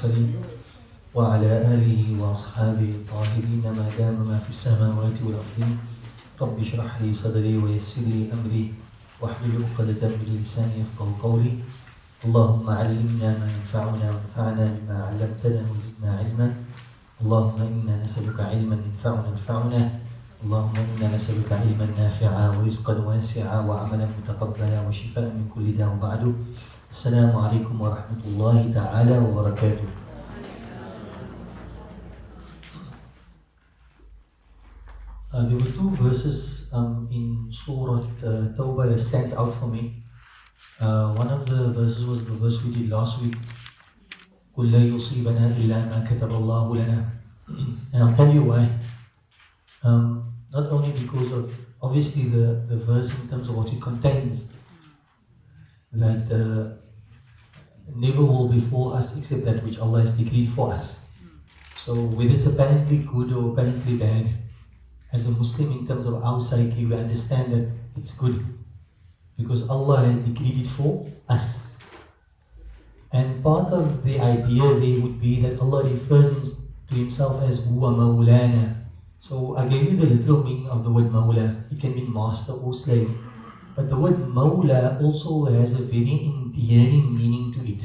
المرسلين وعلى آله وأصحابه الطاهرين ما دام ما في السماوات والأرض. رب اشرح لي صدري ويسر لي أمري واحلل عقدة من لساني يفقهوا قولي. اللهم علمنا ما ينفعنا وانفعنا بما علمتنا وزدنا علما. اللهم إنا نسألك علما ينفعنا اللهم إنا نسألك علما نافعا ورزقا واسعا وعملا متقبلا وشفاء من كل داء. وبعد، السلام عليكم ورحمة الله تعالى وبركاته. There were two verses in Surah Tawbah that stands out for me. One of the verses was the verse we did last week. قُلْ لَا يُصِيبَنَا إِلَّا مَا كَتَبَ اللَّهُ لَنَا. And I'll tell you why. Not only because of obviously the verse in terms of what it contains, that never will befall us except that which Allah has decreed for us. So whether it's apparently good or apparently bad, as a Muslim in terms of our psyche, we understand that it's good because Allah has decreed it for us. And part of the idea there would be that Allah refers to Himself as Huwa Mawlana. So I gave you the literal meaning of the word Mawla. It can mean master or slave. But the word Mawla also has a very endearing meaning to it.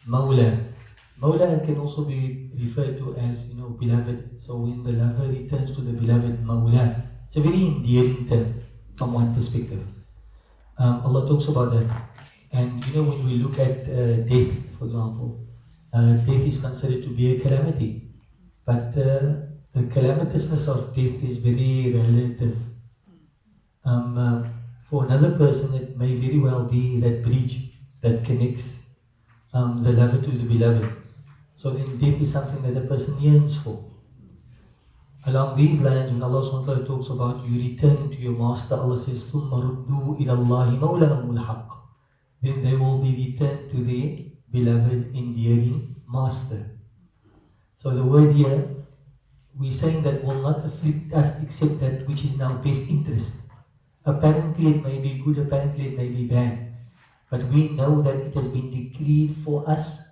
Mawla. Mawla can also be referred to as, beloved. So when the lover returns to the beloved, Mawla. It's a very endearing term from one perspective. Allah talks about that. And when we look at death, for example, death is considered to be a calamity. But the calamitousness of death is very relative. For another person, it may very well be that bridge that connects the lover to the beloved. So then death is something that the person yearns for. Along these lines, when Allah SWT talks about you returning to your master, Allah says, ثُمَّ رُدُّوا إِلَى اللَّهِ مَوْلَهُمُ الْحَقِّ. Then they will be returned to their beloved, endearing master. So the word here, we're saying that will not afflict us except that which is in our best interest. Apparently it may be good, apparently it may be bad. But we know that it has been decreed for us.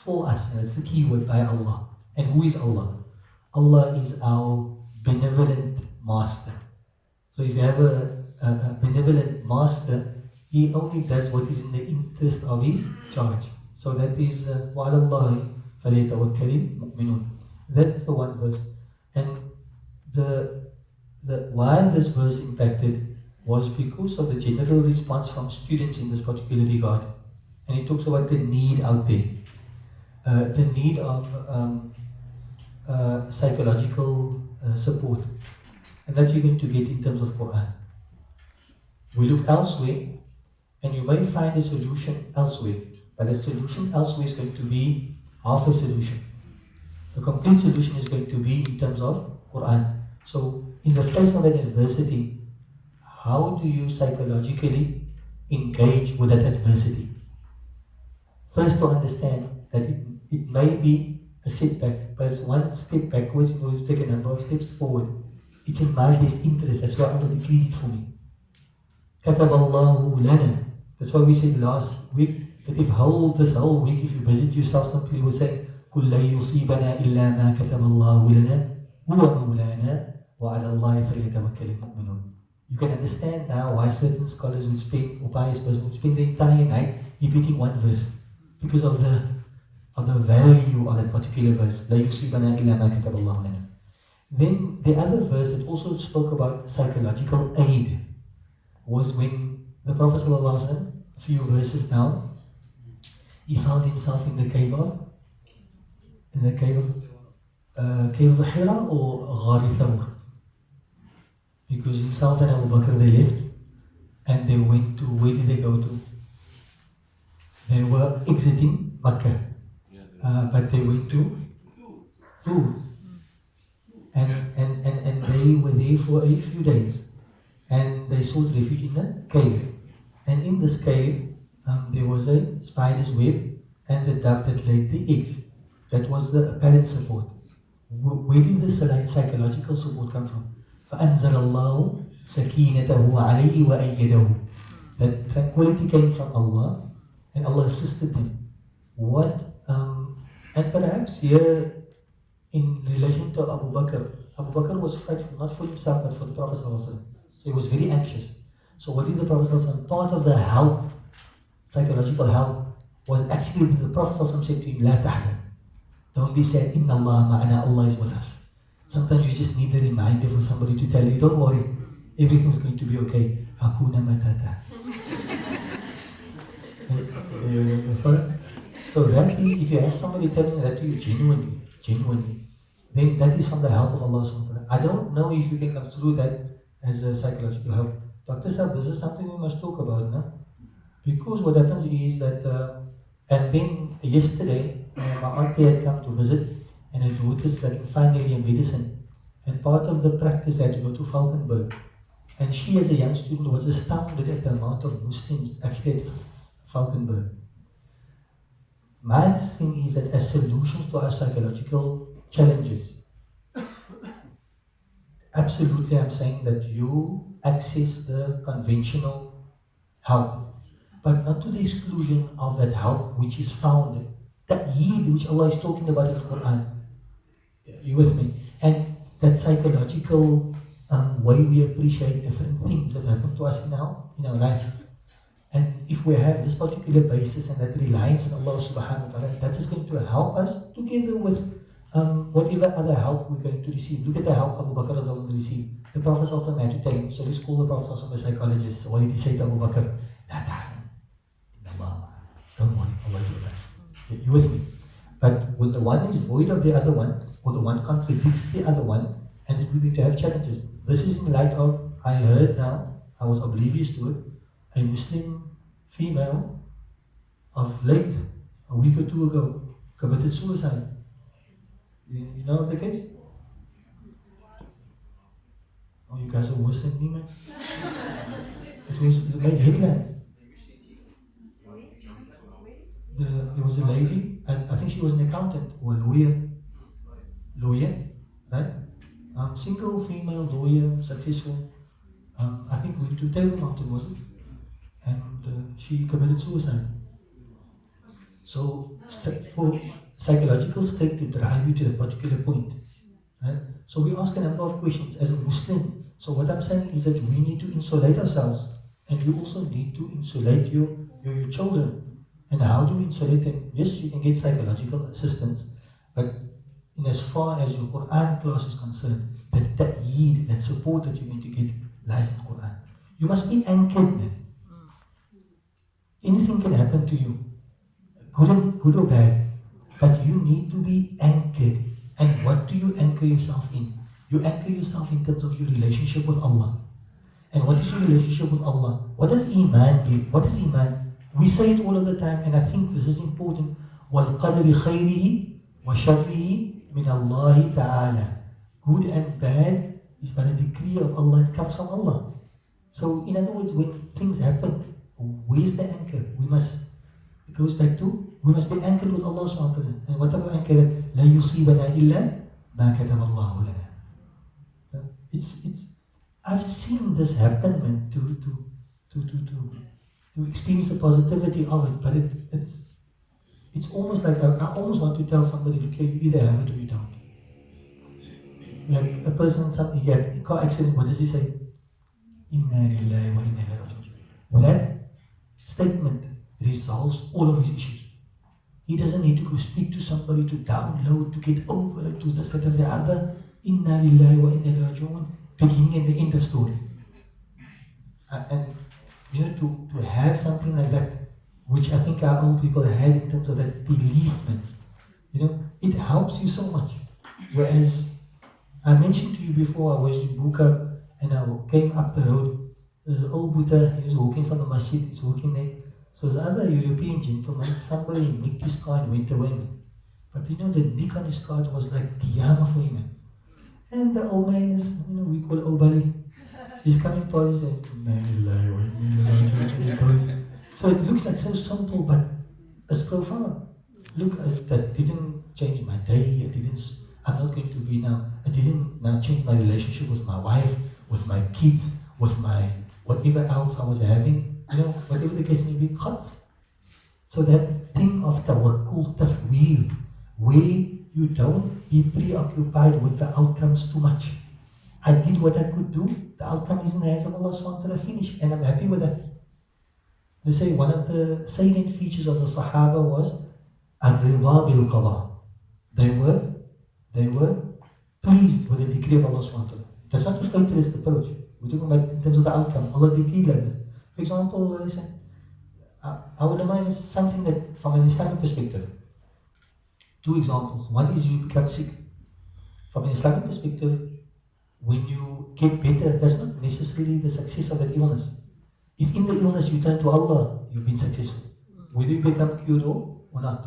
And that's the key word, by Allah. And who is Allah? Allah is our benevolent master. So if you have a benevolent master, He only does what is in the interest of His charge. So that is وَعَلَى اللَّهِ فَلْيَتَوَكَّلِ الْمُؤْمِنُونَ. That's the one verse. And the why this verse impacted was because of the general response from students in this particular regard. And it talks about the need out there. The need of psychological support. And that you're going to get in terms of Quran. We look elsewhere, and you may find a solution elsewhere. But the solution elsewhere is going to be half a solution. The complete solution is going to be in terms of Quran. So, in the face of an adversity, how do you psychologically engage with that adversity? First, to understand that it may be a setback, but it's one step backwards in order to take a number of steps forward. It's in my best interest. That's why Allah decreed it for me. كَتَبَ اللَّهُ لَنَا. That's why we said last week that this whole week, if you visit yourself, some people will say, قُلْ لَا يُصِيبَنَا إِلَّا مَا كَتَبَ اللَّهُ لَنَا هُوَ مَوْلَانَا وَعَلَى اللَّهِ فَلْيَتَوَكَّلِ الْمُؤْمِنُونَ. You can understand now why certain scholars would spend, or pious person would spend the entire night repeating one verse because of the value of that particular verse. لَا يُصِيبَنَا إِلَّا مَا كَتَبَ اللَّهُ لَنَا. Then the other verse that also spoke about psychological aid was when the Prophet ﷺ, a few verses down, he found himself in the cave of Hira or Ghar Thawr. Because himself and Abu Bakr, they left and they went to, where did they go to? They were exiting Makkah, but they went to Tur. And they were there for a few days. And they sought refuge in a cave. And in this cave, there was a spider's web and the dove that laid the eggs. That was the apparent support. Where did the psychological support come from? فَأَنزَلَ اللَّهُ سَكِينَتَهُ عَلَيْهِ وَأَيَّدَهُ. That tranquility came from Allah, and Allah assisted them. What And perhaps here, in relation to Abu Bakr, Abu Bakr was frightful, not for himself, but for the Prophet ﷺ. So he was very anxious. So what did the Prophet ﷺ? Part of the help, psychological help, was actually that the Prophet ﷺ said to him, La tahzan. Don't be sad, Inna Allah ma'ana, Allah is with us. Sometimes you just need a reminder for somebody to tell you, don't worry, everything's going to be okay. Hakuna matata. So that if you have somebody telling that to you genuinely, then that is from the help of Allah subhanahu wa ta'ala. I don't know if you can come through that as a psychological help. Dr. Sab, this is something we must talk about now. Because what happens is that, and then yesterday, my auntie had come to visit, and her daughter's studying final year medicine. And part of the practice they had to go to Falkenberg. And she, as a young student, was astounded at the amount of Muslims actually at Falkenberg. My thing is that as solutions to our psychological challenges, absolutely I'm saying that you access the conventional help, but not to the exclusion of that help which is found, that yid which Allah is talking about in the Quran. You with me? And that psychological way we appreciate different things that happen to us in our life. And if we have this particular basis and that reliance on Allah subhanahu wa ta'ala, that is going to help us together with whatever other help we're going to receive. Look at the help Abu Bakr received. The Prophet also had to tell him, so let's call the Prophet also a psychologist. So what did he say to Abu Bakr? La tahzan, inna Allah, don't worry, Allah is with us. You with me? But when the one is void of the other one, or the one contradicts the other one, and then we're going to have challenges. This is in light of, I heard now, I was oblivious to it, a Muslim female of late, a week or two ago, committed suicide. You know the case? Oh, you guys are worse than me, man. It made headline. There was a lady, and I think she was an accountant or a lawyer, right? Single female lawyer, successful. I think went to Table Mountain, was it? And she committed suicide. So for psychological state to drive you to a particular point, right? So we ask a number of questions as a Muslim. So what I'm saying is that we need to insulate ourselves, and you also need to insulate your children. And how do we insulate them? Yes, you can get psychological assistance, but in as far as your Quran class is concerned, that ta'eed, that support that you're going to get lies in Quran. You must be anchored, man. Anything can happen to you, good or bad, but you need to be anchored. And what do you anchor yourself in? You anchor yourself in terms of your relationship with Allah. And what is your relationship with Allah? What does Iman give? What is Iman? We say it all of the time, and I think this is important. وَالْقَدْرِ خَيْرِهِ وَشَرِّهِ مِنَ اللَّهِ تَعَالَى. Good and bad is by the decree of Allah. It comes from Allah. So, in other words, when things happen, where's the anchor? It goes back to, we must be anchored with Allah subhanahu wa ta'ala. And what about anchor? لَا يُصِيبَنَا إِلَّا مَا كَتَبَ اللَّهُ لَنَا. I've seen this happen, man, to experience the positivity of it, but it's almost like I almost want to tell somebody, look here, you either have it or you don't. You have a person, you have a car accident, what does he say? Inna lillahi wa inna ilaihi raji'un. That statement resolves all of his issues. He doesn't need to go speak to somebody to download, to get over it, to this, that, and the other. Inna lillahi wa inna ilaihi raji'un. Beginning and the end of story. And to have something like that, which I think our old people had in terms of that belief, it helps you so much. Whereas I mentioned to you before, I was in Buka and I came up the road. There's an old Buddha, he was walking from the masjid, he's walking there. So there's another European gentleman, somebody nicked his car and went away. But the nick on his car was like Qiyamah for him. And the old man is, we call Obali. He's coming past and so it looks like so simple, but it's profound. Look, that didn't change my day. I'm not going to be now. I didn't now change my relationship with my wife, with my kids, with my whatever else I was having. Whatever the case may be. So that thing of tawakkul, tafweer, where you don't be preoccupied with the outcomes too much. I did what I could do, the outcome is in the hands of Allah subhanahu wa ta'ala, finished, and I'm happy with that. They say one of the salient features of the Sahaba was al-ridha bil-qada. They were pleased with the decree of Allah subhanahu wa ta'ala. That's not the fatalist approach. We're talking about in terms of the outcome. Allah decreed like this. For example, they say, our ulama is something that from an Islamic perspective. Two examples. One is you become sick. From an Islamic perspective, when you get better, that's not necessarily the success of that illness. If in the illness you turn to Allah, you've been successful. Whether you become cured or not.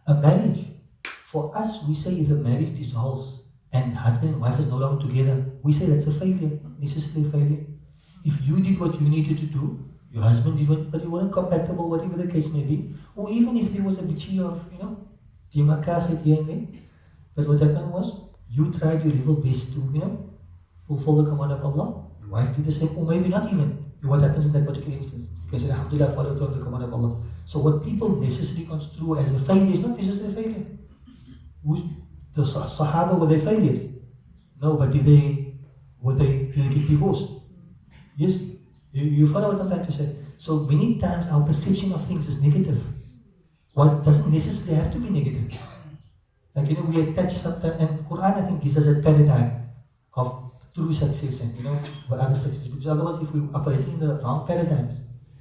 A marriage, for us, we say if a marriage dissolves and husband and wife is no longer together, we say that's a failure, necessarily a failure. If you did what you needed to do, your husband did what, but you weren't compatible, whatever the case may be, or even if there was a bitchy of, dimakah here and there, but what happened was, you tried your level best to, fulfill the command of Allah, your wife did the same, or maybe not even. What happens in that particular instance? You can say, Alhamdulillah, follow through the command of Allah. So what people necessarily construe as a failure is not necessarily a failure. The Sahaba, were they failures? No, but did they get divorced? Yes? You follow what I'm trying to say? So many times our perception of things is negative. Well, it doesn't necessarily have to be negative. Like, we attach something, and Quran, I think, gives us a paradigm of true success and, what other success. Because otherwise, if we operate in the wrong paradigms,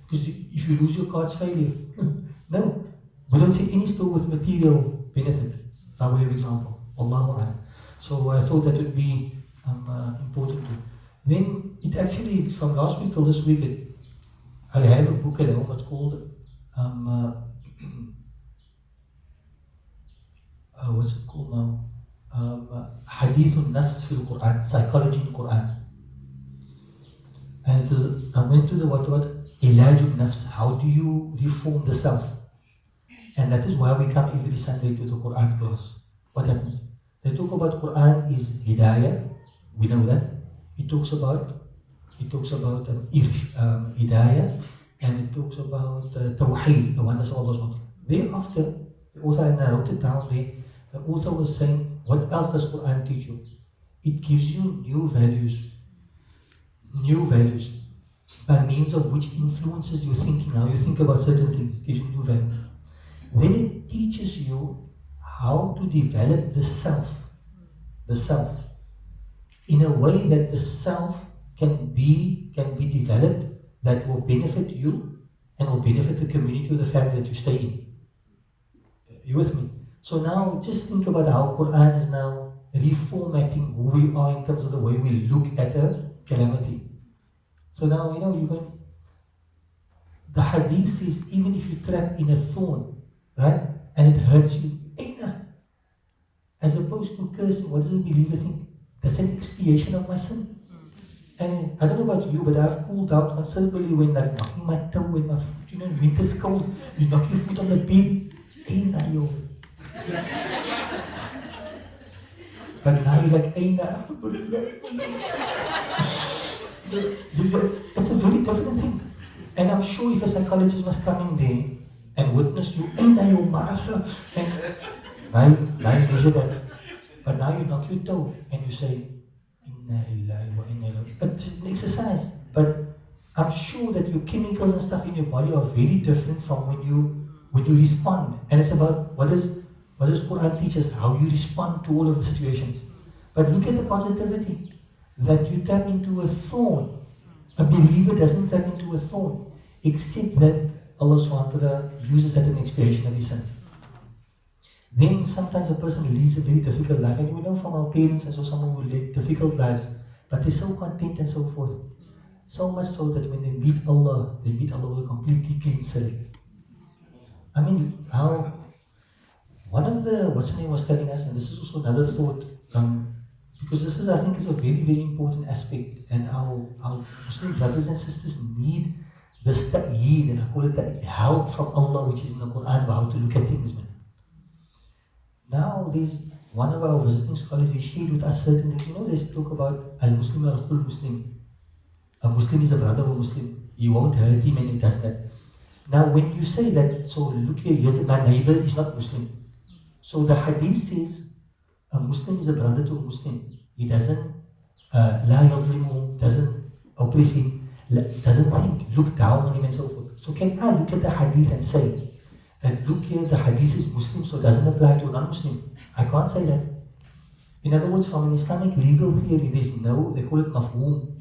because if you lose your cards, failure. No. We don't see any store with material benefit, by way of example. Allahu A'lam. So I thought that would be important too. Then, it actually, from last week till this week, I have a book at home, it's called what's it called now? Hadith al-Nafs fil Quran, Psychology in Quran. And I went to the what? Ilaj al-Nafs, how do you reform the self? And that is why we come every Sunday to the Quran class. What happens? They talk about Quran is Hidayah, we know that. It talks about Hidayah, and it talks about Tawheed, the oneness of Allah. Thereafter, the author, and I wrote it down there, the author was saying, what else does Quran teach you? It gives you new values by means of which influences your thinking, how you think about certain things, it gives you new values. Then it teaches you how to develop the self, in a way that the self can be developed that will benefit you and will benefit the community or the family that you stay in. You with me? So now just think about how Quran is now reformatting who we are in terms of the way we look at a calamity. So now, you're going, the hadith says, even if you're trapped in a thorn, right, and it hurts you, as opposed to cursing, what does the believer think? That's an expiation of my sin. And I don't know about you, but I've cooled out considerably when like knocking my toe, when my foot, winter's cold, you knock your foot on the bed, but now you're like, it's a very different thing. And I'm sure if a psychologist was coming there and witnessed you, and measure that. But now you knock your toe and you say, Inna lillahi wa inna ilaihi. But it's an exercise. But I'm sure that your chemicals and stuff in your body are very different from when you respond. And it's about what does Quran teach us, how you respond to all of the situations. But look at the positivity. That you tap into a thorn. A believer doesn't tap into a thorn, except that Allah subhanahu wa ta'ala uses that in expiation of his sins. Then sometimes a person leads a very difficult life, and we know from our parents and so someone who led difficult lives, but they're so content and so forth. So much so that when they meet Allah with a completely clean slate. I mean, how one of the what's name was telling us, and this is also another thought, because this is, I think, is a very, very important aspect, and our Muslim brothers and sisters need this ta'yeed, and I call it the help from Allah, which is in the Quran, about how to look at things, man. Now, there's one of our visiting scholars, he shared with us certain things. They talk about al-Muslim al-Khul Muslim. A Muslim is a brother of a Muslim. You won't hurt him and he does that. Now, when you say that, so look here, my neighbor is not Muslim. So the hadith says a Muslim is a brother to a Muslim. He doesn't لا يظلمه, doesn't oppress him, doesn't think, look down on him and so forth. So can I look at the hadith and say that look here, the hadith is Muslim, so it doesn't apply to a non-Muslim? I can't say that. In other words, from an Islamic legal theory, there's no, they call it mafhoom.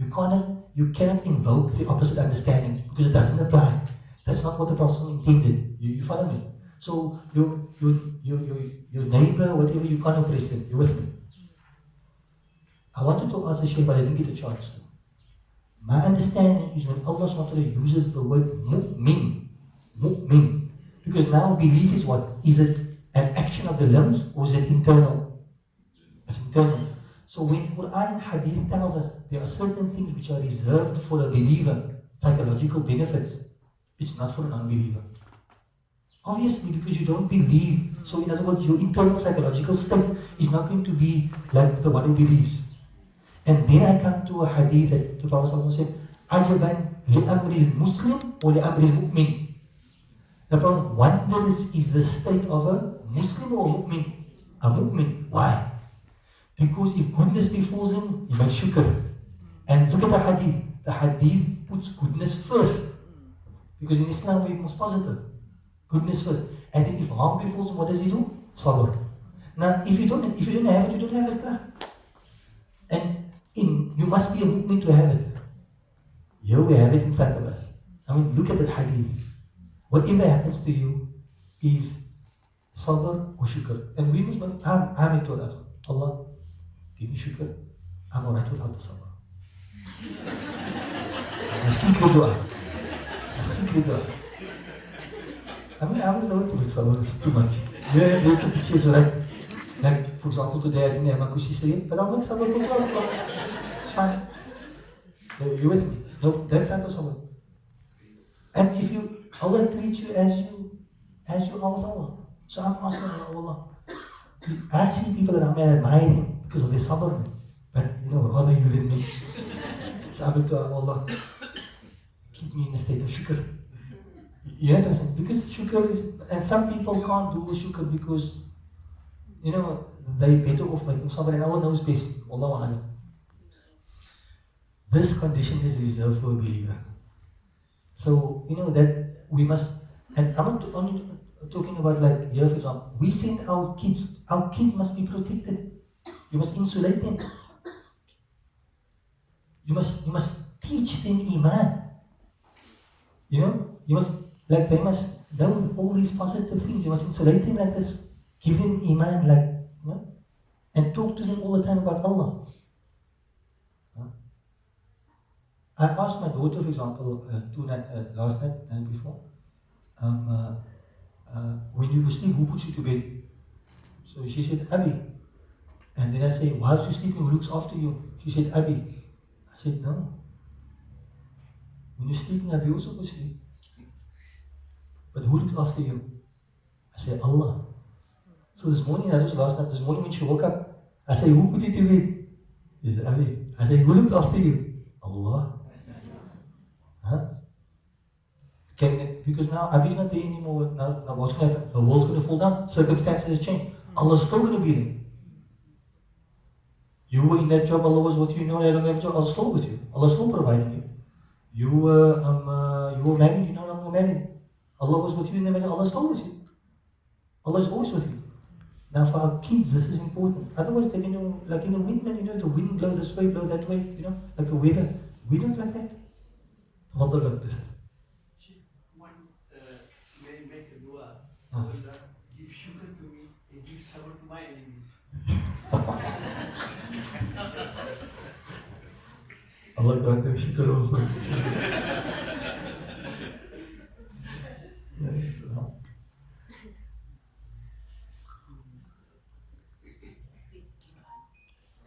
You cannot invoke the opposite understanding because it doesn't apply. That's not what the Prophet intended. You follow me? So your neighbor, whatever, you can't oppress them. You're with me? I wanted to ask the Shaykh, but I didn't get a chance to. My understanding is when Allah SWT uses the word mu'min, because now belief is what? Is it an action of the limbs or is it internal? It's internal. So when Quran and Hadith tells us there are certain things which are reserved for a believer, psychological benefits, it's not for an unbeliever. Obviously, because you don't believe. So in other words, your internal psychological state is not going to be like the one who believes. And then I come to a hadith that the Prophet said, Ajaban li'amri al-Muslim or li'amri al-Mu'min. The Prophet wonders, is the state of a Muslim or a Mu'min? A Mu'min. Why? Because if goodness befalls him, he makes shukr. And look at the hadith. The hadith puts goodness first. Because in Islam we're most positive. Goodness first. And then if harm befalls him, what does he do? Sabr. Now, if you don't have it, you don't have it. And you must be a mu'min to have it. Here we have it in front of us. I mean, look at the hadith. Whatever happens to you is sabr or shukr. And we must know, I'm into that. Allah, give me shukr. I'm alright without the sabr. A secret dua. A secret dua. I mean, I was not to make sabr, it's too much. Yeah, there's a picture, is right. Like, for example, today I didn't have my kushi, but I'll make sabr to it's fine. You with me? No, that type of sabr. And if Allah treats you as you are with Allah. So I'm asking Allah. I see people that I'm admiring because of their sabr, but rather you than me. So I'm to Allah, keep me in a state of shukr. You know what I'm saying? Because shukr is, and some people can't do shukr because, they better off making sabr, and Allah knows best. Wallahu a'lam. This condition is reserved for a believer. So, that we must, and I'm not only talking about like here, for example, we send our kids must be protected. You must insulate them. You must teach them Iman. You must, like they must know all these positive things. You must insulate them like this. Give them Iman, and talk to them all the time about Allah. I asked my daughter, for example, last night and before, when you sleep, who puts you to bed? So she said, Abi. And then I say, whilst you're sleeping, who looks after you? She said, Abi. I said, no. When you're sleeping, Abi also goes to sleep. But who looks after you? I said, Allah. So this morning, that was last night, this morning when she woke up, I said, who put you to bed? She said, Abi. I said, who looked after you? Allah. Huh? Because now Abi's not there anymore. Now what's going to happen? The world's going to fall down. Circumstances have changed. Allah's still going to be there. You were in that job, Allah was with you. No, I don't have a job. Allah's still with you. Allah's still providing you. You were married. You're no longer married. Allah was with you in the marriage. Allah's still with you. Allah is always with you. Now for our kids, this is important. Otherwise, they like in the wind, the wind blow this way, blow that way. Like the weather. We don't like that. One may make a dua. Allah, give shukr to me and give sabr to my enemies. Allah grant them shukr also.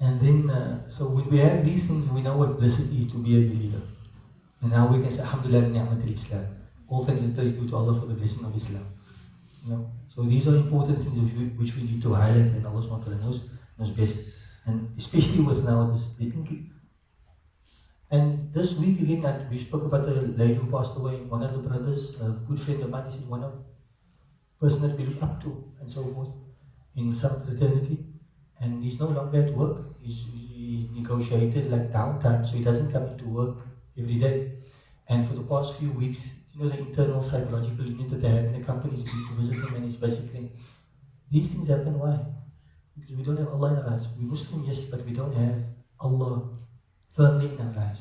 And then, so when we have these things, we know what bliss it is to be a believer. And now we can say, Alhamdulillah, ni'mat al-Islam. All things in place due to Allah for the blessing of Islam. So these are important things which we need to highlight, and Allah SWT knows best. And especially with now this, and this week again, we spoke about the lady who passed away. One of the brothers, a good friend of mine, he said one of person that we look up to, and so forth. in some fraternity, and he's no longer at work. He's negotiated like downtime, so he doesn't come into work every day. And for the past few weeks, the internal psychological unit that they have in the company is going to visit him, and he's basically, these things happen. Why? Because we don't have Allah in our lives. We're Muslim, yes, but we don't have Allah firmly in our lives.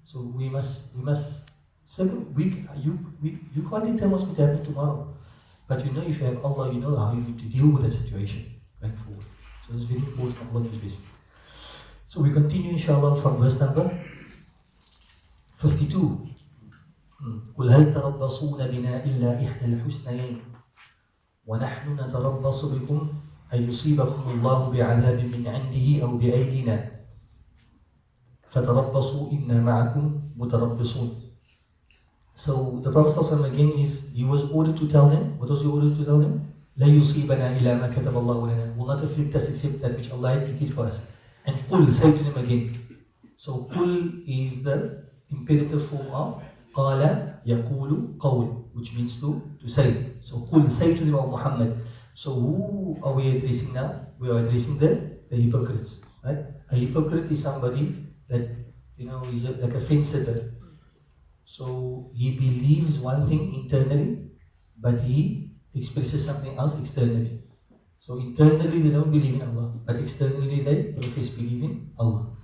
So we must you can't determine what's going to happen tomorrow. But if you have Allah, you know how you need to deal with the situation going forward. So it's very important. Allah knows best. So we continue inshallah from verse number 52. قل هل تربصون بنا إلا إحدى الحسنيين ونحن نتربص بكم أن يصيبكم الله بعذاب من عنده أو بأيدينا فتربصوا إنا معكم متربصون. So the Prophet ﷺ again he was ordered to tell them. What was he ordered to tell them? لا يصيبنا إلا ما كتب الله لنا. Will not afflict us except that which Allah has decreed for us. And قل, say to them again. So قل is the imperative form of قال يقول قول, which means to say. So قل, say to them, O Muhammad. So who are we addressing now? We are addressing the hypocrites. Right? A hypocrite is somebody that is like a fence sitter. So he believes one thing internally, but he expresses something else externally. So internally they don't believe in Allah, but externally they profess believe in Allah.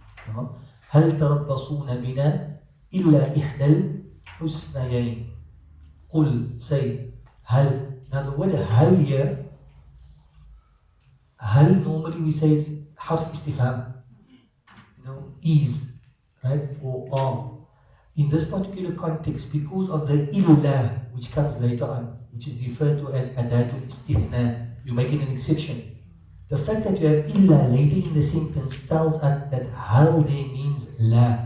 هل تربصون بنا إلا إحدى الحسنيين. قل, say, هل. Now the word هل here, هل normally we say it's حرف استفهام, is, right, or are. In this particular context, because of the illa which comes later on, which is referred to as adatul istithna, you're making an exception. The fact that you have illa later in the sentence tells us that hal there means la.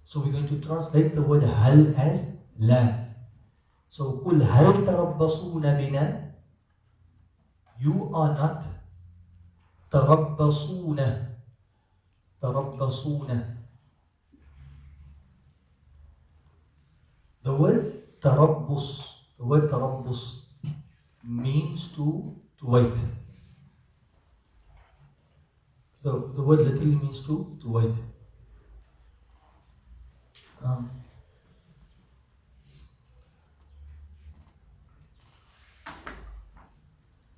So we're going to translate the word hal as la. So قُلْ هَلْ تَرَبَّصُونَ بِنَا. You are not تَرَبَّصُونَ. تَرَبَّصُونَ. The word tarabbus means to wait. The word literally means to wait.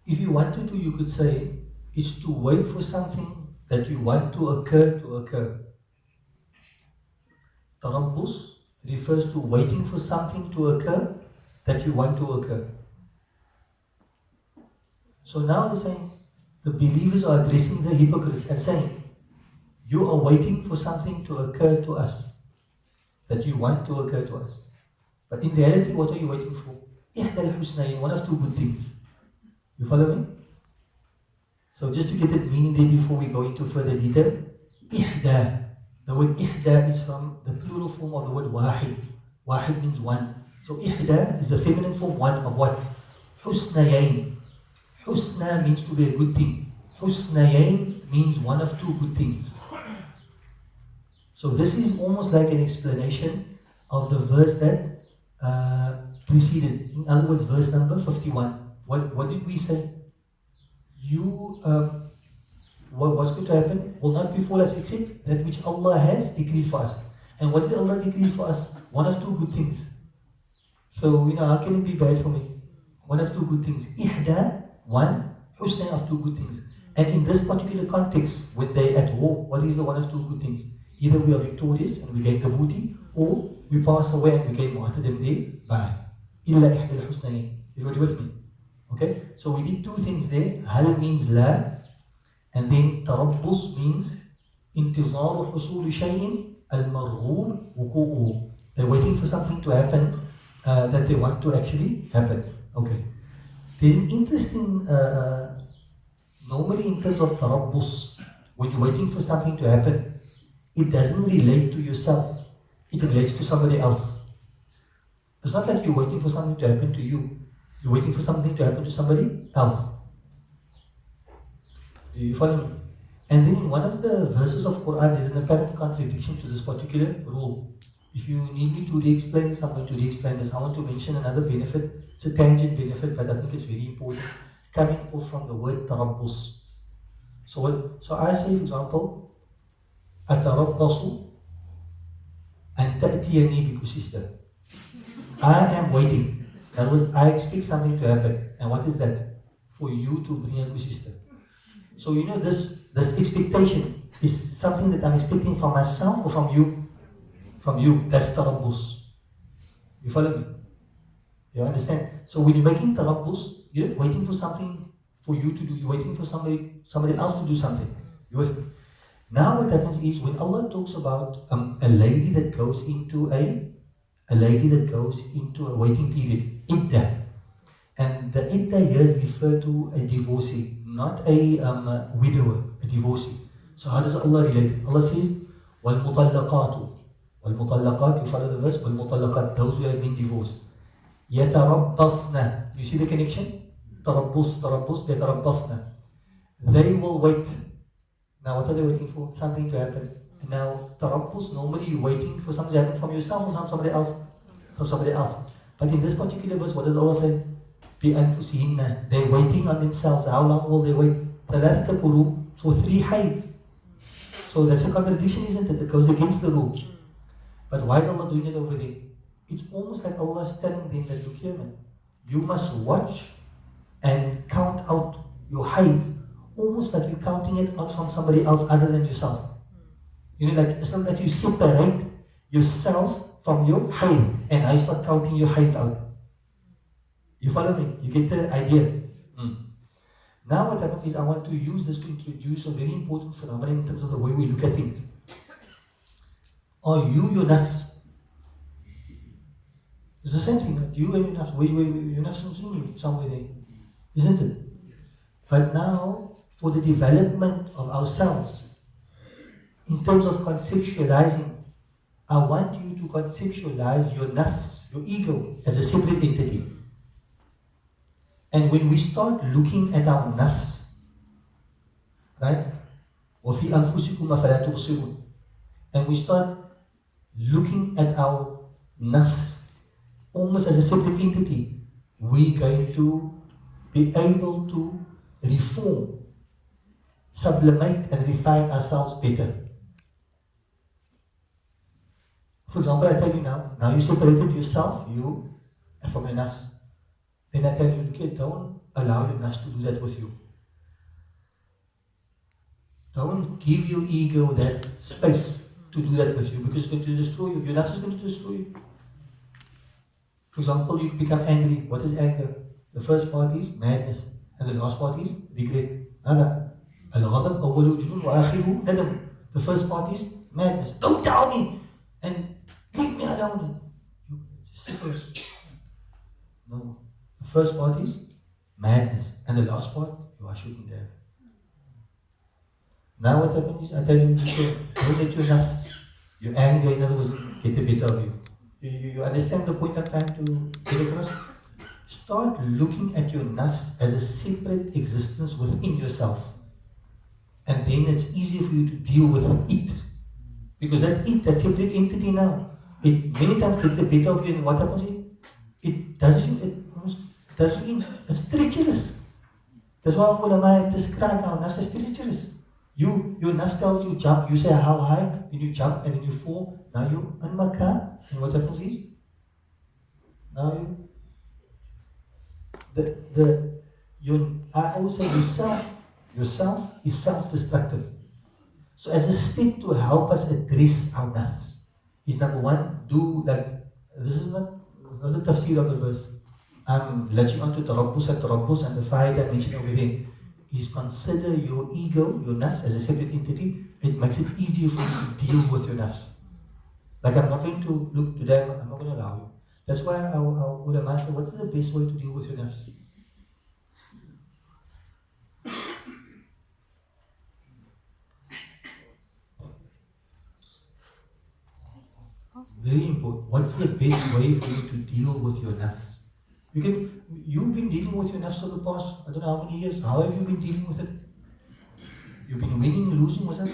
If you wanted to, you could say it's to wait for something that you want to occur. Tarabbus refers to waiting for something to occur that you want to occur. So now they're saying, the believers are addressing the hypocrites and saying, you are waiting for something to occur to us that you want to occur to us. But in reality, what are you waiting for? إحدى الحسنيين, one of two good things. You follow me? So just to get the meaning there before we go into further detail, إحدى. The word ihda is from the plural form of the word wahid. Wahid means one. So ihda is the feminine form, one of what? Husnayain. Husna means to be a good thing. Husnayain means one of two good things. So this is almost like an explanation of the verse that preceded. In other words, verse number 51. What did we say? What's going to happen will not befall us except that which Allah has decreed for us. And what did Allah decree for us? One of two good things. So, how can it be bad for me? One of two good things. Ihda, one, husna of two good things. And in this particular context, when they're at war, what is the one of two good things? Either we are victorious and we gain the booty, or we pass away and we gain martyrdom there. Bye. Illa ihda al-husnayn. Everybody with me? Okay? So we did two things there. Hal means la. And then tarabbus means intizaru husul shay'in al-marghub wuqu'uhu. They're waiting for something to happen that they want to actually happen. Okay. There's an interesting, normally in terms of tarabbus, when you're waiting for something to happen, it doesn't relate to yourself. It relates to somebody else. It's not like you're waiting for something to happen to you. You're waiting for something to happen to somebody else. Do you follow me? And then in one of the verses of Quran, there's an apparent contradiction to this particular rule. If you need me to re-explain this, I'm going to re-explain this. I want to mention another benefit. It's a tangent benefit, but I think it's very important. coming off from the word tarabbus. So I say, for example, atarabbasu an ta'tiyani biku sister. I am waiting. In other words, I expect something to happen. And what is that? For you to bring a sister. So you know this expectation is something that I'm expecting from myself or from you? From you. That's tarabbus. You follow me? You understand? So when you're making tarabbus, you're not waiting for something for you to do. You're waiting for somebody else to do something. You with me? Now what happens is when Allah talks about a lady that goes into a waiting period, iddah. And the iddah here is referred to a divorcee, not a widower, a divorcee. So how does Allah relate? Allah says, وَالْمُطَلَّقَاتُ وَالْمُطَلَّقَات, you follow the verse, وَالْمُطَلَّقَات, those who have been divorced. يَتَرَبَّصْنَ, you see the connection? تَرَبُّص, يَتَرَبَّصْنَ. They will wait. Now what are they waiting for? Something to happen. Now, tarabbus, normally you're waiting for something to happen from yourself or from somebody else? From somebody else. But in this particular verse, what does Allah say? بِأَنفُسِهِنَّ, they're waiting on themselves. How long will they wait? ثَلَاثَ قُرُوب, for 3 haids. So that's a contradiction, isn't it? It goes against the rule. But why is Allah doing it over there? It's almost like Allah is telling them that, look here, man, you must watch and count out your haids, almost like you're counting it out from somebody else other than yourself. You know, like it's not that you separate yourself from your haid and I start counting your haids out. You follow me? You get the idea? Now what happens is I want to use this to introduce a very important phenomenon in terms of the way we look at things. Are you your nafs? It's the same thing, right? You and your nafs. Your nafs is in you somewhere there. Isn't it? But now, for the development of ourselves, in terms of conceptualizing, I want you to conceptualize your nafs, your ego, as a separate entity. And when we start looking at our nafs, right? وَفِي أَنفُسِكُمْ أَفَلَا تُبْصِرُونَ, and we start looking at our nafs almost as a separate entity, we're going to be able to reform, sublimate and refine ourselves better. For example, I tell you now you separated yourself, you, from your nafs. Then I tell you, okay, don't allow your nafs to do that with you. Don't give your ego that space to do that with you, because it's going to destroy you. Your nafs is going to destroy you. For example, you become angry. What is anger? The first part is madness, and the last part is regret. الغضب أوله جنون وآخره ندم. The first part is madness. Don't tell me and leave me alone. You just separate. No. The first part is madness, and the last part, you are shooting there. Now what happens is, I tell you, don't let your nafs, your anger, in other words, get the better of you. You understand the point I'm trying to get across? Start looking at your nafs as a separate existence within yourself. And then it's easier for you to deal with it. Because that separate entity now, it many times gets the better of you, and what happens is, it does you in. It's treacherous. That's why ulama have described our nafs as treacherous. Your nafs tells you jump, you say how high, then you jump and then you fall. Now you unmakar, and what happens is, now I always say yourself is self-destructive. So as a step to help us address our nafs, is number one, this is not the tafsir of the verse. I'm latching onto tarabbus and the faida I mentioned over there, is consider your ego, your nafs, as a separate entity. It makes it easier for you to deal with your nafs. Like I'm not going to look to them, I'm not going to allow you. That's why our ulama say, what is the best way to deal with your nafs? Very important. What's the best way for you to deal with your nafs? You've been dealing with your nafs for the past, I don't know how many years. How have you been dealing with it? You've been winning, losing, what's that?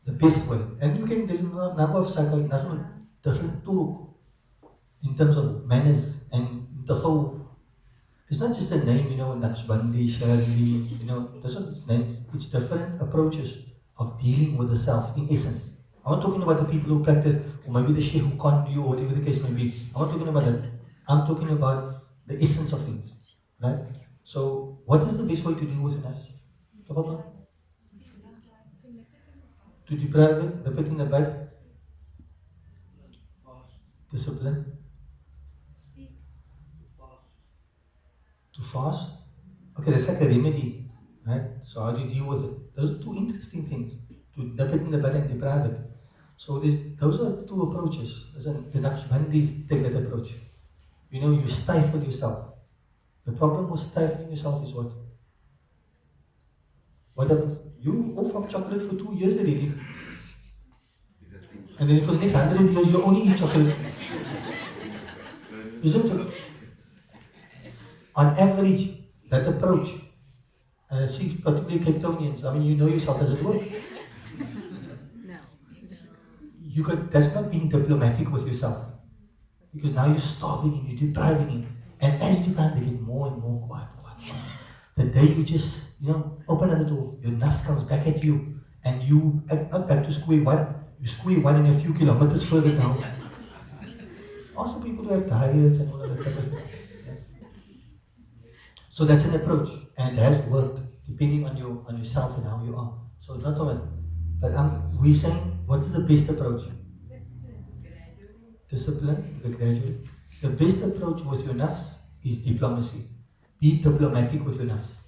The best way. And there's a number of different turuk. in terms of manners and tasawwuf. It's not just a name, Naqshbandi, Shari, that's not its name. It's different approaches of dealing with the self in essence. I'm not talking about the people who practice, or maybe the sheikh who can't do, or whatever the case may be. I'm not talking about that. I'm talking about the essence of things, right? So, what is the best way to deal with the nafs? Tafadhal. To deprive it, repeating the bad, discipline, to fast. Okay, that's like a remedy, right? So how do you deal with it? Those are two interesting things. To nip it in the bud and deprive it. So those are two approaches. The Naqshbandis take that approach. You stifle yourself. The problem with stifling yourself is what? What happens? You off from chocolate for 2 years already. And then for the next 100 years, you only eat chocolate. Isn't it? On average, that approach, see, particularly Cape Townians, I mean, you know yourself, does it work? That's not being diplomatic with yourself. Because now you're starving and you're depriving him. And as you can, they get more and more quiet. The day you just, open the door, your nafs comes back at you, and you, not back to square one, you square one and a few kilometers further down. Also, people who have diets and all of that type of thing. Yeah. So that's an approach, and it has worked depending on yourself and how you are. So not on it. But we're saying, what is the best approach? Discipline, the gradual. The best approach with your nafs is diplomacy. Be diplomatic with your nafs.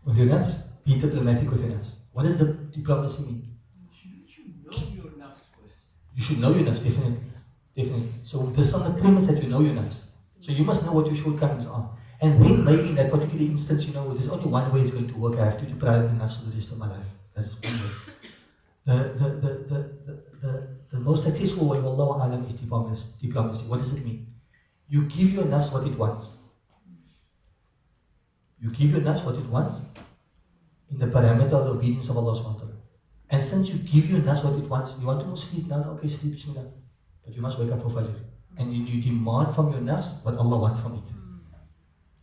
With your nafs, be diplomatic with your nafs. What does the diplomacy mean? You should know your nafs first. You should know your nafs, definitely. Definitely. So this is on the premise that you know your nafs. So you must know what your shortcomings are. And then maybe in that particular instance, there's only one way it's going to work. I have to deprive the nafs for the rest of my life. That's one way. The most successful way, Wallahu Alam, is diplomacy. What does it mean? You give your nafs what it wants. You give your nafs what it wants in the parameter of the obedience of Allah SWT. And since you give your nafs what it wants, you want to go sleep now, okay, sleep, bismillah. But you must wake up for Fajr. And you demand from your nafs what Allah wants from it.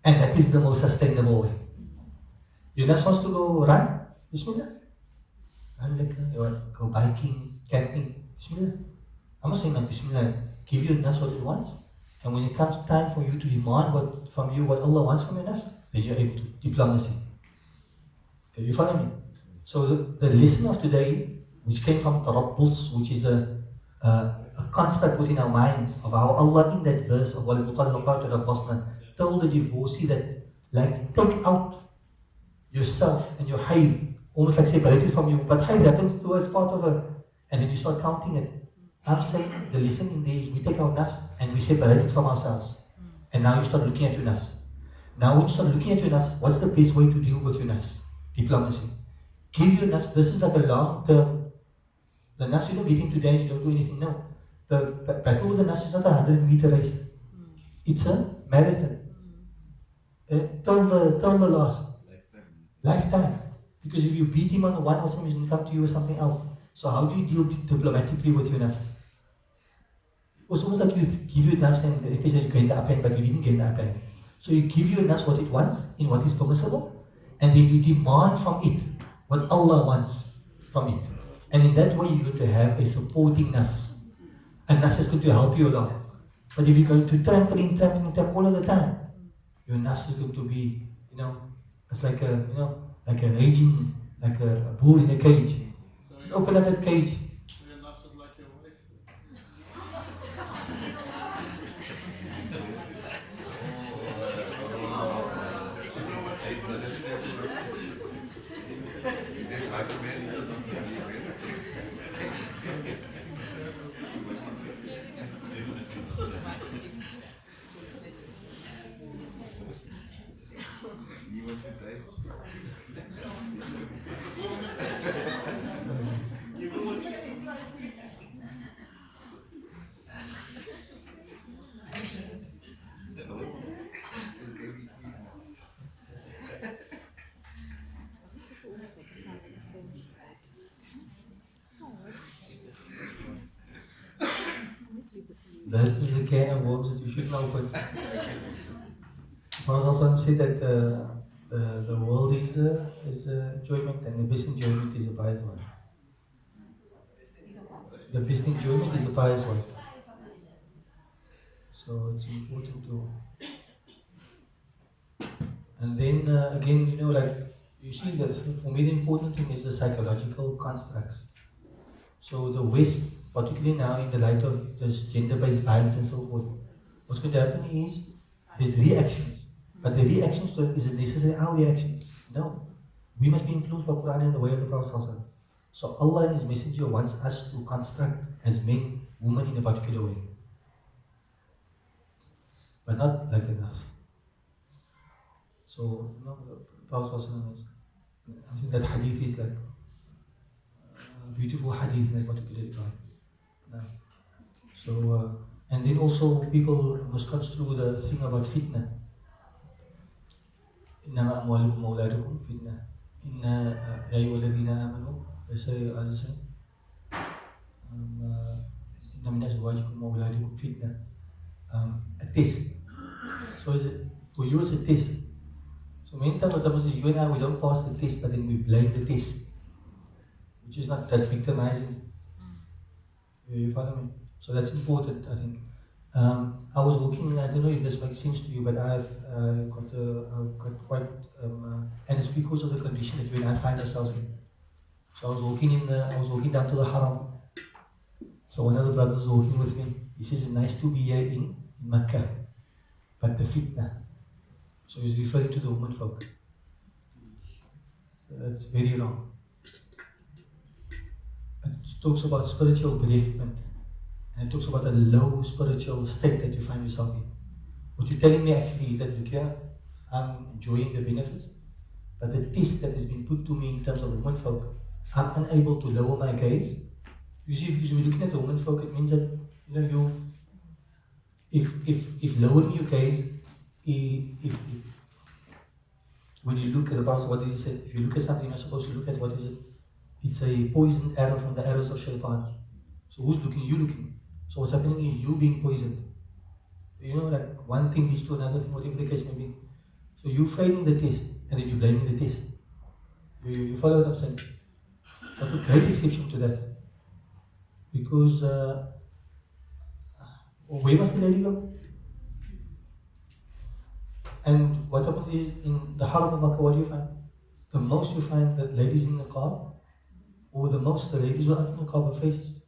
And that is the most sustainable way. Your nafs wants to go run, bismillah. Go biking, camping, bismillah. I'm not saying that bismillah. Give your nafs what it wants. And when it comes time for you to demand from you what Allah wants from your nafs, then you're able to. Diplomacy. Okay, you follow me? So the lesson of today, which came from Tarabbus, which is a construct within our minds of how Allah in that verse of وَالْمُطَلَّقَاتُ رَبَّصْنَا told the divorcee that, take out yourself and your hayd, almost like separated from you, but hayd happens to us part of her, and then you start counting it. I'm saying the lesson in there is we take our nafs and we separate it from ourselves. And now you start looking at your nafs. Now when you start looking at your nafs, what's the best way to deal with your nafs? Diplomacy. Give your nafs, this is like a long term. The nafs you're not getting today and you don't do anything. No. The battle with the nafs is not a 100-meter race. It's a marathon. Till the last. Lifetime. Because if you beat him on the one, what's going to come to you with something else? So how do you deal diplomatically with your nafs? It's almost like you give your nafs and occasionally you gain the upper hand, but you didn't gain the upper hand. So you give your nafs what it wants, in what is permissible, and then you demand from it what Allah wants from it. And in that way you're going to have a supporting nafs. And nafs is going to help you along. But if you're going to trample all of the time, your nafs is going to be, it's like a raging, like a bull in a cage. Just open up that cage. Your nafs is like your wife. You will That is a can of worms that you shouldn't open. Prophet said that the world is enjoyment, and the best enjoyment is a pious one. The best enjoyment is a pious one. So it's important to. And then again, like you see, for me the important thing is the psychological constructs. So the West, particularly now in the light of this gender-based violence and so forth, what's going to happen is there's reactions. But the reactions to it, is it necessarily our reactions? No. We must be influenced by Quran and the way of the Prophet ﷺ. So Allah and His Messenger wants us to construct as men, women in a particular way. But not like enough. So, the Prophet ﷺ is, I think that hadith is like a beautiful hadith in that particular regard. So, and then also people misconstrue the thing about fitna. إنما أموالكم وأولادكم فتنة. إن يا أيها الذين آمنوا ليس إن من أزواجكم وأولادكم فتنة. A test. So for you it's a test. So many times what happens is you and I, we don't pass the test, but then we blame the test, which is not, that's victimizing. You follow me? So that's important, I think. I was walking, I don't know if this makes sense to you, but I've got quite, and it's because of the condition that we and I find ourselves in. So I was walking down to the Haram. So one of the brothers was walking with me. He says, it's nice to be here in Makkah, but the fitna. So he's referring to the woman folk. So that's very wrong. It talks about spiritual bereavement. And it talks about a low spiritual state that you find yourself in. What you're telling me actually is that, look here, I'm enjoying the benefits, but the test that has been put to me in terms of women folk, I'm unable to lower my gaze. You see, because we're looking at the women folk, it means that, if lowering your gaze, if when you look at the Prophet, what did he say? If you look at something, you're not supposed to look at what is it? It's a poisoned arrow from the arrows of shaitan. So who's looking? You looking. So what's happening is you being poisoned. Like one thing leads to another thing, whatever the case may be. So you failing the test, and then you're blaming the test. You follow what I'm saying? I took great exception to that. Because where must the lady go? And what happens is, in the Haram of Makkah, what do you find? The most you find that ladies in the car, or the most the ladies will uncover their faces.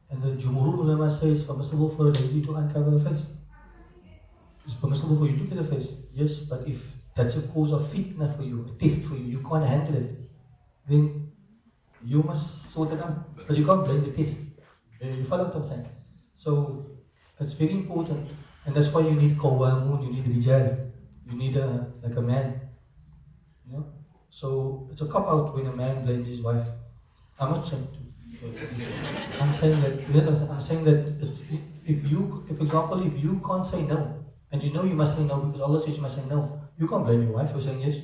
And the Jumhur ulama says it's permissible for a lady to uncover her face. It's permissible for you to look at her face, yes, but if that's a cause of fitna for you, a test for you, you can't handle it, then you must sort it out. But you can't blame the test. You follow what I'm saying? So it's very important, and that's why you need qawamun, you need rijal, you need like a man. So it's a cop out when a man blames his wife. I'm not saying to. I'm saying that if example, if you can't say no, and you know you must say no because Allah says you must say no, you can't blame your wife for saying yes.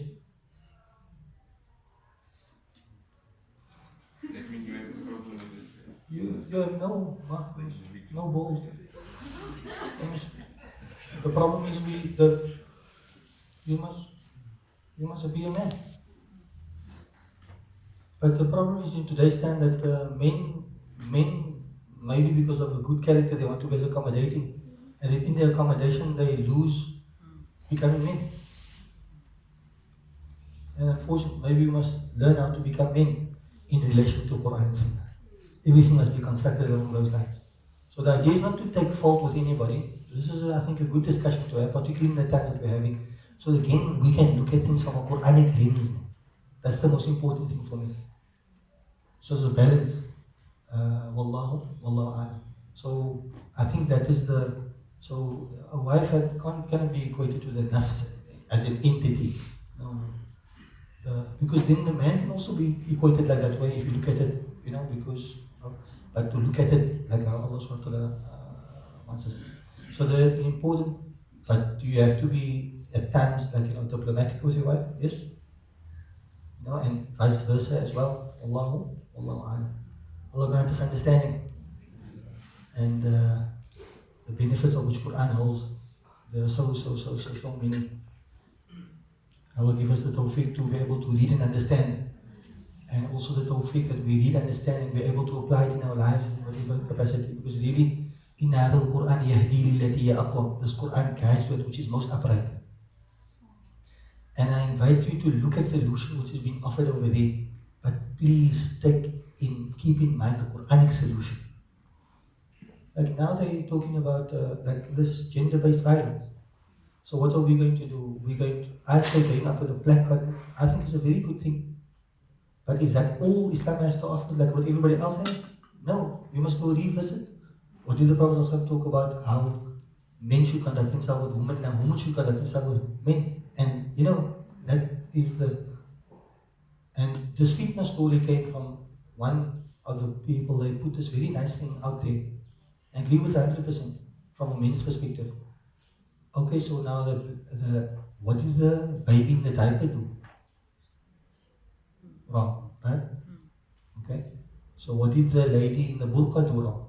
That means you have a problem with it. You have no balls. The problem is you must be a man. But the problem is in today's time that men, maybe because of a good character, they want to be accommodating. And in their accommodation, they lose becoming men. And unfortunately, maybe we must learn how to become men in relation to Quran and Sunnah. Everything must be constructed along those lines. So the idea is not to take fault with anybody. This is, I think, a good discussion to have, particularly in the time that we're having. So again, we can look at things from a Quranic lens. That's the most important thing for me. So the balance, wallahu a'lam. So I think that is so a wife cannot be equated to the nafs as an entity. No. Because then the man can also be equated like that way if you look at it, because, but to look at it like how Allah subhanahu wa ta'ala wants us. So the important, but you have to be at times like, diplomatic with your wife, yes? And vice versa as well. Allahu a'lam. Allah grant us understanding. And the benefits of which Quran holds. There are so many. Allah give us the tawfiq to be able to read and understand. And also the tawfiq that we read, understand, and we're able to apply it in our lives in whatever capacity. Because really, in هذا القرآن يهدي للتي هي أقوم. This Quran guides to it which is most upright. And I invite you to look at the solution which is being offered over there. But please keep in mind the Quranic solution. Like now they're talking about like this gender-based violence. So what are we going to do? I say going up with a placard. I think it's a very good thing. But is that all Islam has to offer, like what everybody else has? No, you must go revisit. What did the Prophet also talk about? How men should conduct themselves with women and women should conduct themselves with men. And that is and this fitness story came from one of the people. They put this very nice thing out there. I agree with 100% from a men's perspective. Okay, so now what is the baby in the diaper do? Wrong, right? Okay. So what did the lady in the burqa do wrong?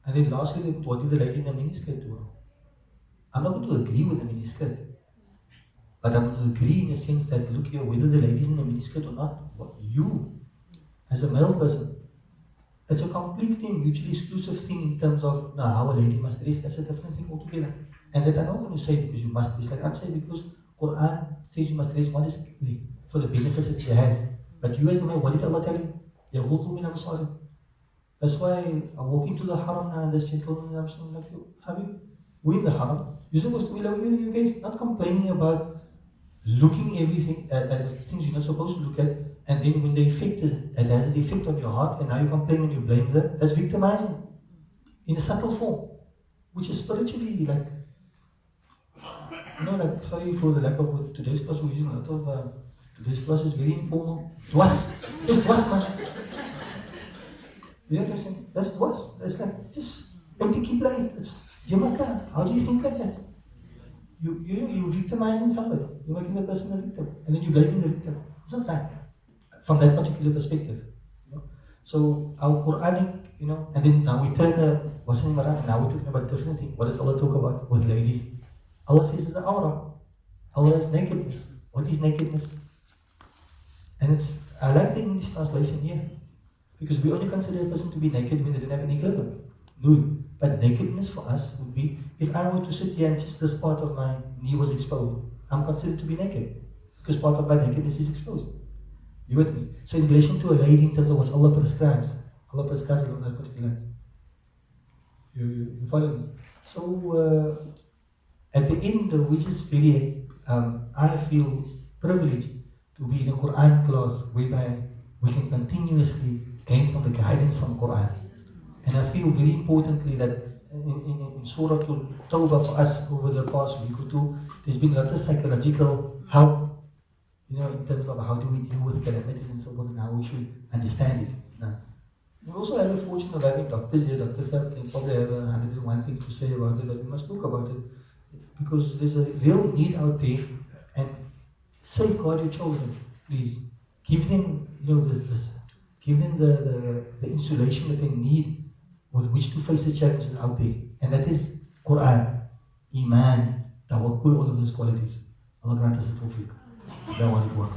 And then lastly, what did the lady in the miniskirt do wrong? I'm not going to agree with the miniskirt, but I'm going to agree in the sense that, look here, whether the lady's in the miniskirt or not, you, as a male person, it's a completely mutually exclusive thing in terms of how a lady must dress. That's a different thing altogether. And that I'm not going to say because you must dress like I'm saying, because Quran says you must dress modestly for the benefits that it has. But you as a man, what did Allah tell you? يَغُضُّ مِنْ أَبْصَارِهِمْ. That's why I'm walking to the haram now, and this gentleman, I'm saying, like, Habib, we're in the haram. You're supposed to be loving your gaze, not complaining about looking everything at things you're not supposed to look at, and then when the effect it has an effect on your heart, and now you complain when you blame them, that's victimizing in a subtle form, which is spiritually like, sorry for the lack of word. Today's class we're using a lot of, today's class is very informal. Just twas, man. You know what I'm saying? That's twas. That's like, just empty qibla. It's Jamaica. How do you think like that? You're victimizing somebody. You're making the person a victim. And then you're blaming the victim. It's not that. From that particular perspective. So our Quranic, and then now we turn what's the name around? Now we're talking about different things. What does Allah talk about with ladies? Allah says it's an aura. Aura is nakedness. What is nakedness? And I like the English translation here. Because we only consider a person to be naked when they don't have any clothing. No. But nakedness for us would be, if I were to sit here and just this part of my knee was exposed, I'm considered to be naked. Because part of my nakedness is exposed. You with me? So in relation to a lady, in terms of what Allah prescribes along that particular lines. You follow me? So at the end, which is very, I feel privileged to be in a Quran class whereby we can continuously gain from the guidance from Quran. And I feel very importantly that in Surah Tawbah for us over the past week or two, there's been a lot of psychological help, in terms of how do we deal with calamities and so forth, and how we should understand it. We also have the fortune of having doctors here. Doctors can probably have 101 things to say about it, but we must talk about it because there's a real need out there. And safeguard your children, please. Give them, give them the insulation that they need with which to face the challenges out there. And that is Quran, Iman, Tawakkul, all of those qualities. Allah grant us the tawfiq. Assalamu alaikum.